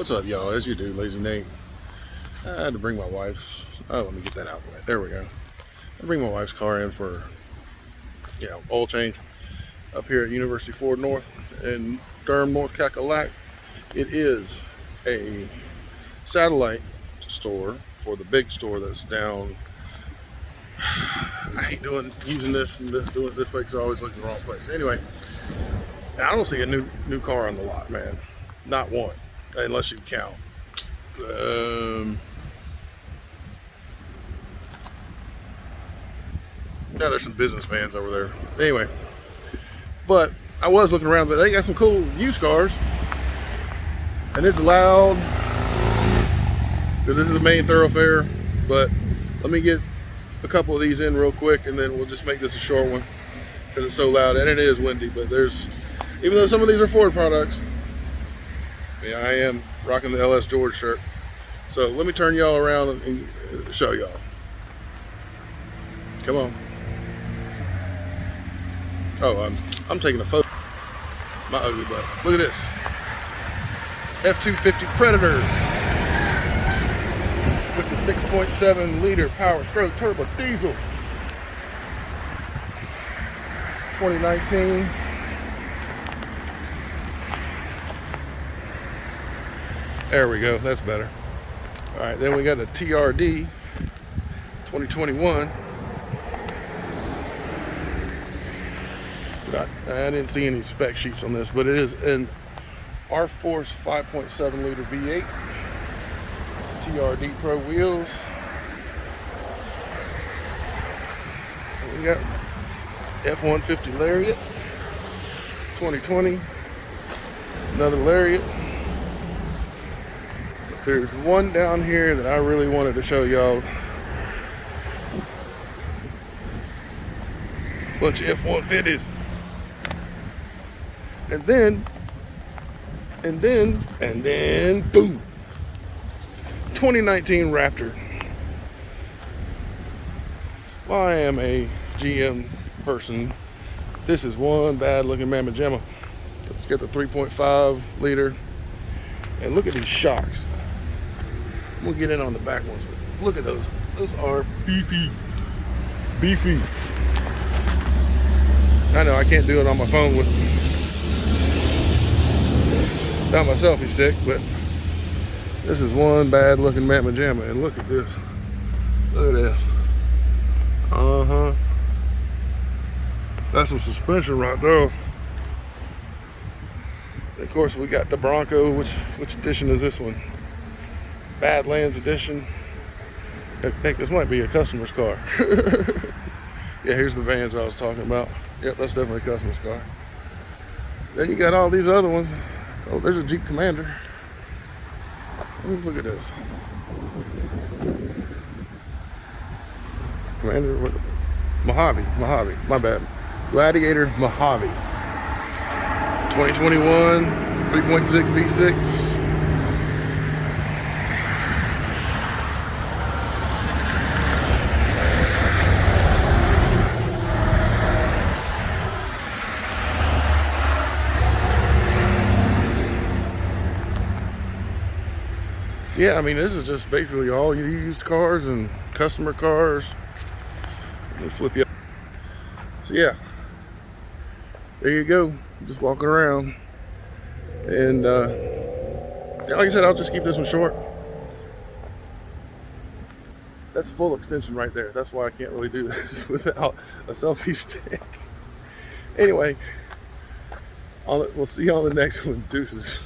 What's up, y'all? As you do, Lazy Nate. I had to bring my wife's. Oh, let me get that out of the way. There we go. I bring my wife's car in for oil change up here at University Ford North in Durham, North Cackalack. It is a satellite store for the big store that's down. I hate using this and doing it this way because I always look in the wrong place. Anyway, I don't see a new car on the lot, man. Not one, unless you count. Yeah, there's some business vans over there. Anyway, but I was looking around, but they got some cool used cars, and it's loud because this is a main thoroughfare. But let me get a couple of these in real quick, and then we'll just make this a short one because it's so loud and it is windy. But even though some of these are Ford products, yeah, I am rocking the LS George shirt. So let me turn y'all around and show y'all. Come on. Oh, I'm taking a photo. My ugly butt. Look at this. F-250 Predator with the 6.7 liter Power Stroke turbo diesel. 2019. There we go. That's better. All right, then we got a TRD 2021. I didn't see any spec sheets on this, but it is an R-Force 5.7 liter V8 TRD Pro wheels. We got F-150 Lariat 2020, another Lariat. But there's one down here that I really wanted to show y'all. Bunch of F-150s. And then, boom, 2019 Raptor. Well, I am a GM person. This is one bad looking mamma jamma. Let's get the 3.5 liter. And look at these shocks. We'll get in on the back ones, but look at those. Those are beefy. Beefy. I know I can't do it on my phone without my selfie stick, but this is one bad looking mamma jamma. And look at this. Look at this. That's some suspension right there. Of course, we got the Bronco. Which edition is this one? Badlands edition. Heck, this might be a customer's car. Yeah, here's the vans I was talking about. Yep, that's definitely a customer's car. Then you got all these other ones. Oh, there's a Jeep Commander. Look at this. Commander, what? Mojave, my bad. Gladiator Mojave. 2021, 3.6 V6. So yeah, I mean, this is just basically all used cars and customer cars. Let me flip you up. So yeah, there you go. Just walking around. And like I said, I'll just keep this one short. That's full extension right there. That's why I can't really do this without a selfie stick. Anyway, we'll see you on the next one. Deuces.